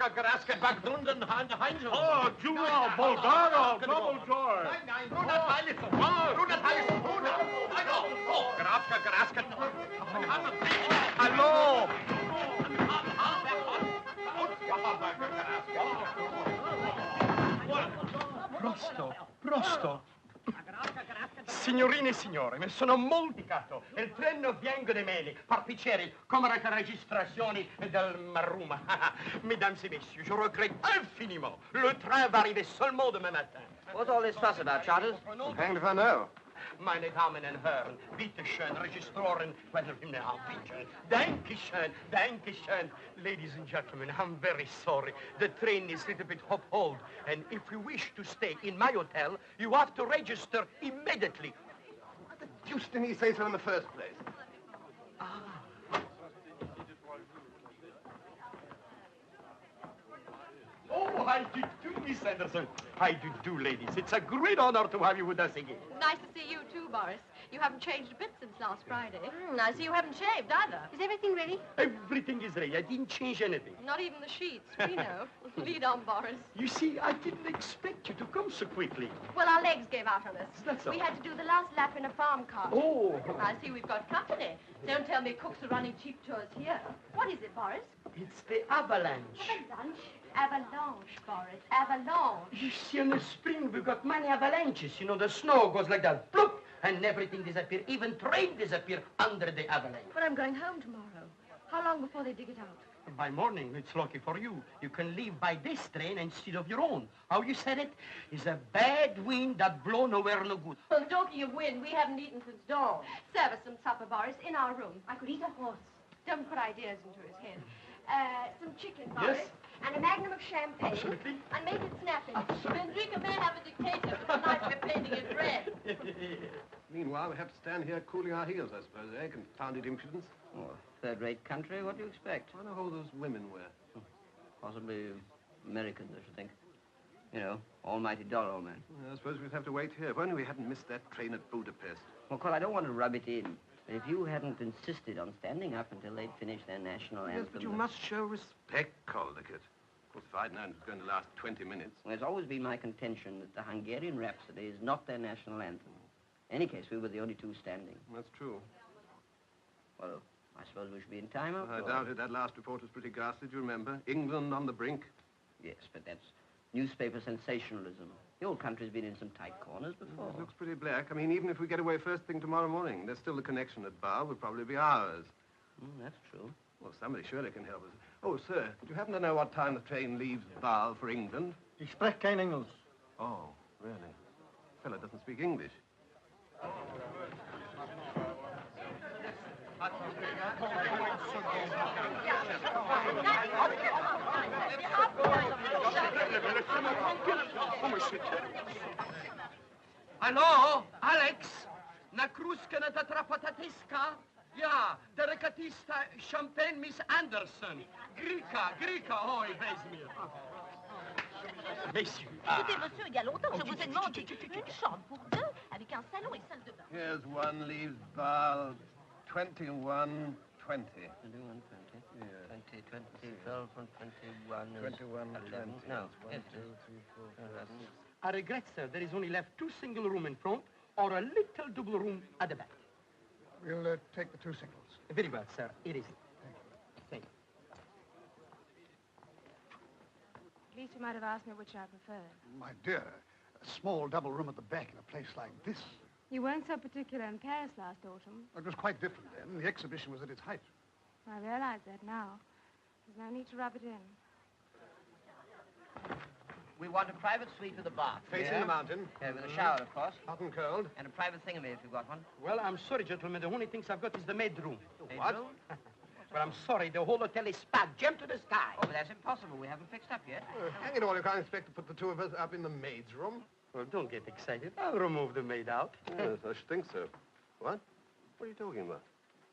Garaska, Garaska, Bagdunden, Heinz. Oh, Jura, Bulgara, double joy. Nein, Brunat Heilig. Brunat Heilig. Oh, Garaska, Garaska. Hallo. Prosto. Signorine e signori, mi sono molticato. Il treno viene da me, particelli, come le registrazioni del Maruma. Mesdames et messieurs, je regrette infiniment. Le train va arriver seulement demain matin. What's all this fuss about, Charters? Hanged if I know. Meine Damen und Herren, bitte schön, Registroren, bitte. Dankeschön, Dankeschön. Ladies and gentlemen, I'm very sorry. The train is a little bit hop-hold, and if you wish to stay in my hotel, you have to register immediately. What the deuce didn't he say so in the first place? Oh, how do you do, Miss Anderson? How do you do, ladies? It's a great honor to have you with us again. Nice to see you too, Boris. You haven't changed a bit since last Friday. I see you haven't shaved either. Is everything ready? Everything is ready. I didn't change anything. Not even the sheets. We know. Lead on, Boris. You see, I didn't expect you to come so quickly. Well, our legs gave out on us. That's all. We had to do the last lap in a farm cart. Oh. I see we've got company. Don't tell me cooks are running cheap tours here. What is it, Boris? It's the avalanche. Avalanche? Avalanche, Boris. Avalanche. You see, in the spring, we've got many avalanches. You know, the snow goes like that, bloop, and everything disappears. Even train disappear under the avalanche. But I'm going home tomorrow. How long before they dig it out? By morning, it's lucky for you. You can leave by this train instead of your own. How you said it? It's a bad wind that blow nowhere no good. Well, talking of wind, we haven't eaten since dawn. Serve us some supper, Boris, in our room. I could eat a horse. Don't put ideas into his head. Some chicken, Boris. Yes. And a magnum of champagne. Absolutely. And make it snappy. Enrica may have a dictator, but tonight we're painting it red. Meanwhile, we have to stand here cooling our heels, I suppose, eh? Confounded impudence. Oh, third-rate country, what do you expect? I wonder how those women were. Possibly Americans, I should think. You know, almighty dollar, old man. Well, I suppose we'd have to wait here. If only we hadn't missed that train at Budapest. Well, Cole, I don't want to rub it in. But if you hadn't insisted on standing up until they'd finished their national anthem... Yes, but you must show respect, Caldicott. Of course, if I'd known it was going to last 20 minutes. Well, it's always been my contention that the Hungarian Rhapsody is not their national anthem. In any case, we were the only two standing. That's true. Well, I suppose we should be in time after I all. doubt it. That last report was pretty ghastly, do you remember? England on the brink. Yes, but that's newspaper sensationalism. The old country's been in some tight corners before. It looks pretty black. I mean, even if we get away first thing tomorrow morning, there's still the connection at Basel. Will probably be ours. That's true. Well, somebody surely can help us. Oh, sir, do you happen to know what time the train leaves Basel for England? Ich spreche kein Englisch. Oh, really? Fellow doesn't speak English. Hallo, Alex? Na kruska na tatrapatateska? Ja, der rekatista Champagne Miss Anderson. Grika, oj, bez mir. Messieurs. Écoutez, monsieur, il y a longtemps que je vous ai demandé une chambre pour deux, avec un salon et salle de bain. Here's one leaves Basel 21:20. 21, 20. Yeah. 20, 12, 21, 21, 11. 20. No, 1, 2, 3, 4, 5. I regret, sir, there is only left 2 single rooms in front or a little double room at the back. We'll take the 2 singles. Very well, sir. It is. Thank you. At least you might have asked me which I preferred. My dear, a small double room at the back in a place like this. You weren't so particular in Paris last autumn. It was quite different then. The exhibition was at its height. I realize that now. There's no need to rub it in. We want a private suite with a bath. Facing the mountain. Yeah, with a shower, of course. Hot and cold. And a private thingamy if you've got one. Well, I'm sorry, gentlemen. The only things I've got is the maid room. What? Well, I'm sorry. The whole hotel is packed, jam to the sky. Oh, but that's impossible. We haven't fixed up yet. Hang it all, you can't expect to put the two of us up in the maid's room. Well, don't get excited. I'll remove the maid out. Yes, I should think so. What? What are you talking about?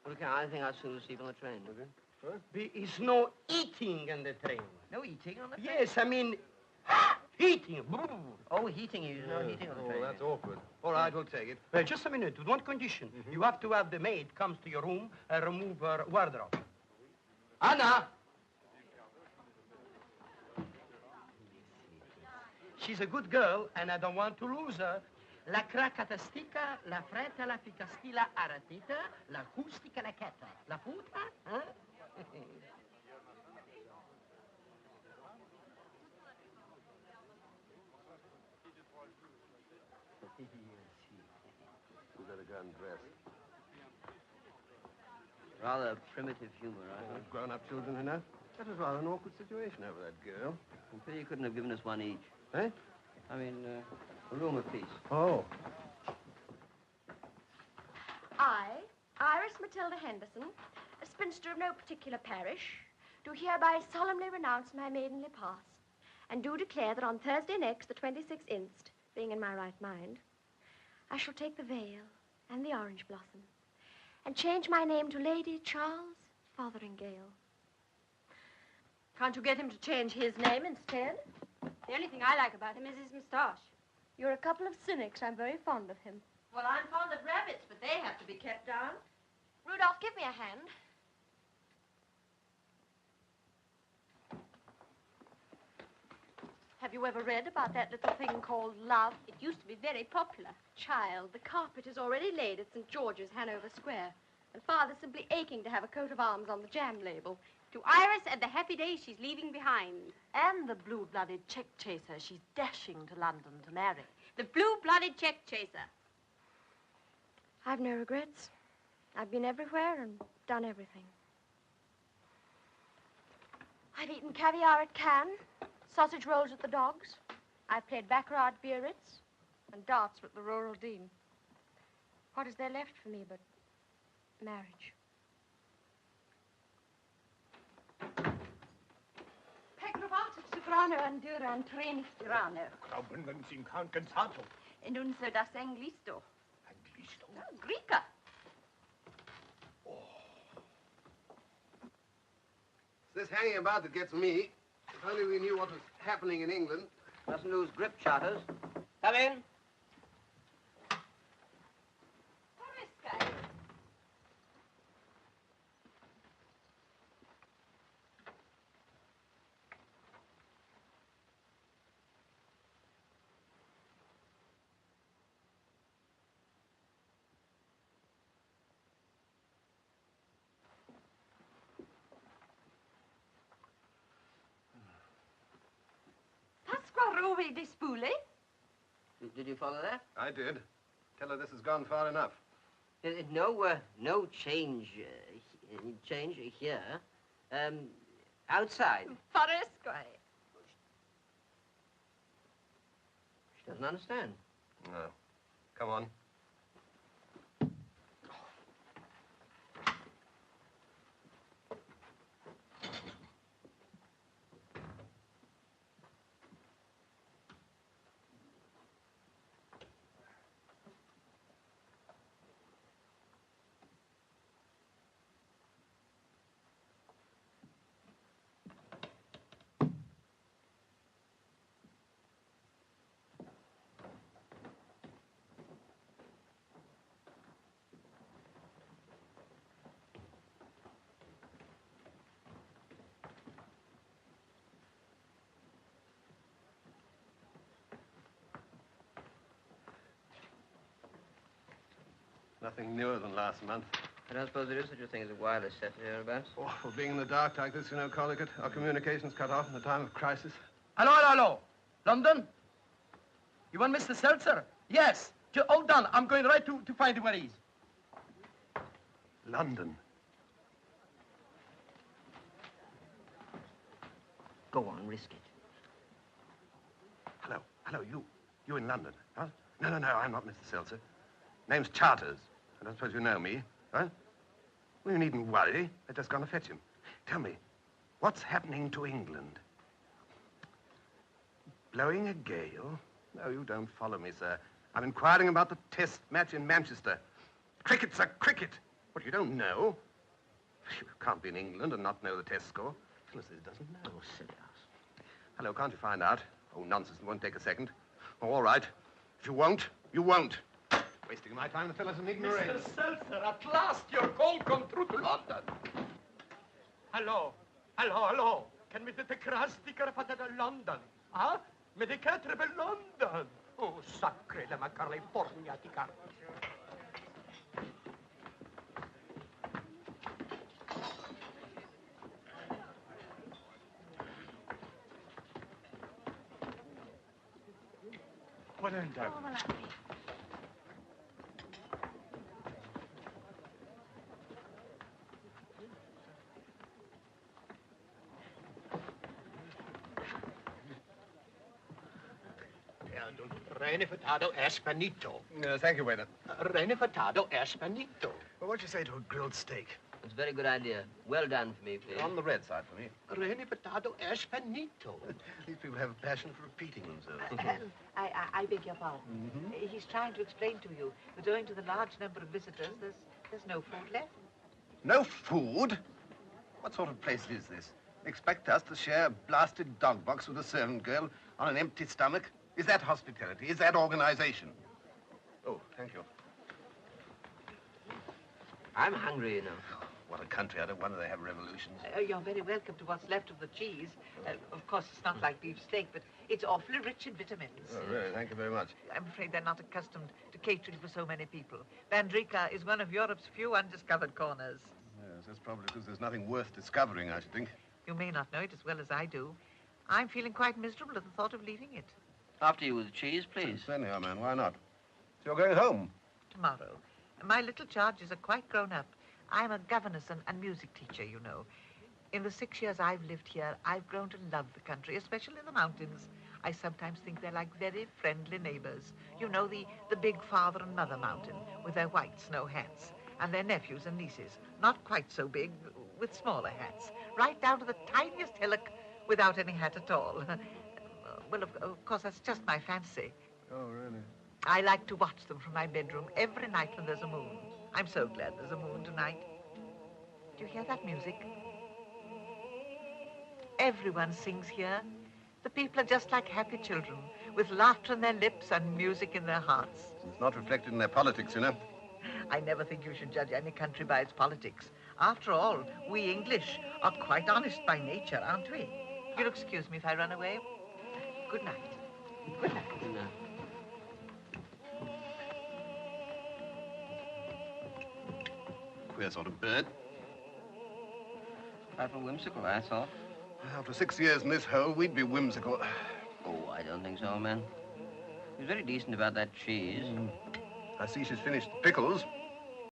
Well, I think I'll soon sleep on the train. Okay. What? There is no eating on the train. No eating on the train? Yes, I mean, heating. Oh, heating. There's no heating on the train. Oh, that's awkward. All right, we'll take it. Well, just a minute. With one condition. You have to have the maid comes to your room and remove her wardrobe. Anna! She's a good girl, and I don't want to lose her. La cracatastica, la fretta, la ficastilla aratita, la acustica, la chetta. La puta, huh? You better go and dress. Rather primitive humor, I Oh, think. grown-up children, you know. That was rather an awkward situation over that girl. I'm sure you couldn't have given us one each. Eh? I mean, a room apiece. Oh. I, Iris Matilda Henderson, a spinster of no particular parish, do hereby solemnly renounce my maidenly past, and do declare that on Thursday next, the 26th inst., being in my right mind, I shall take the veil and the orange blossom, and change my name to Lady Charles Fotheringale. Can't you get him to change his name instead? The only thing I like about him is his moustache. You're a couple of cynics. I'm very fond of him. Well, I'm fond of rabbits, but they have to be kept down. Rudolph, give me a hand. Have you ever read about that little thing called love? It used to be very popular. Child, the carpet is already laid at St. George's, Hanover Square, and Father's simply aching to have a coat of arms on the jam label. To Iris and the happy days she's leaving behind. And the blue-blooded check chaser she's dashing to London to marry. The blue-blooded check chaser. I've no regrets. I've been everywhere and done everything. I've eaten caviar at Cannes, sausage rolls at the Dogs. I've played baccarat at Biarritz and darts with the Rural Dean. What is there left for me but marriage? Pecrovato, soprano, andura, and treni stirano. Glauben Sie cansato. E non so das Anglisto. Anglisto? Greca. It's this hanging about that gets me. If only we knew what was happening in England. Mustn't lose grip, Charters. Come in. Ruby di Spule. Did you follow that? I did. Tell her this has gone far enough. No change here. Outside. Faresque. She doesn't understand. No. Come on. Nothing newer than last month. I don't suppose there is such a thing as a wireless set hereabouts. Awful being in the dark like this, you know, Collicut. Our communications cut off in a time of crisis. Hello. London? You want Mr. Seltzer? Yes. Hold on. I'm going right to find where he is. London. Go on, risk it. Hello, you. You in London, huh? No, I'm not Mr. Seltzer. Name's Charters. I don't suppose you know me, huh? Well, you needn't worry. They've just gone to fetch him. Tell me, what's happening to England? Blowing a gale? No, you don't follow me, sir. I'm inquiring about the test match in Manchester. Cricket, sir, cricket. What, you don't know? You can't be in England and not know the test score. Phyllis doesn't know. Oh, silly ass. Hello, can't you find out? Oh, nonsense, it won't take a second. Oh, all right. If you won't, you won't. Wasting my time, the fellas are needing a raise. Mr. Seltzer, at last your call come through to London. Hello. Can we take a sticker for London? Huh? Mais de quatre belle London. Oh, sacré la California di carta. What end up? Renifetado Espanito. Thank you, waiter. Renifetado Espanito. Well, what'd you say to a grilled steak? It's a very good idea. Well done for me, please. On the red side for me. Renifetado Espanito. These people have a passion for repeating themselves. I beg your pardon. He's trying to explain to you that owing to the large number of visitors, there's no food left. No food? What sort of place is this? Expect us to share a blasted dog box with a servant girl on an empty stomach? Is that hospitality? Is that organization? Oh, thank you. I'm hungry, you know. What a country. I don't wonder they have revolutions. You're very welcome to what's left of the cheese. Of course, it's not like beef steak, but it's awfully rich in vitamins. Oh, really? Thank you very much. I'm afraid they're not accustomed to catering for so many people. Vandrika is one of Europe's few undiscovered corners. Yes, that's probably because there's nothing worth discovering, I should think. You may not know it as well as I do. I'm feeling quite miserable at the thought of leaving it. After you with the cheese, please. Certainly, old man. Why not? So you're going home? Tomorrow. My little charges are quite grown up. I'm a governess and music teacher, you know. In the 6 years I've lived here, I've grown to love the country, especially the mountains. I sometimes think they're like very friendly neighbors. You know, the big father and mother mountain with their white snow hats, and their nephews and nieces, not quite so big, with smaller hats, right down to the tiniest hillock without any hat at all. Well, of course, that's just my fancy. Oh, really? I like to watch them from my bedroom every night when there's a moon. I'm so glad there's a moon tonight. Do you hear that music? Everyone sings here. The people are just like happy children, with laughter on their lips and music in their hearts. It's not reflected in their politics, you know. I never think you should judge any country by its politics. After all, we English are quite honest by nature, aren't we? You'll excuse me if I run away. Good night. Good night. Good night. Queer sort of bird. Trifle whimsical, I thought. After 6 years in this hole, we'd be whimsical. Oh, I don't think so, man. He was very decent about that cheese. I see she's finished the pickles.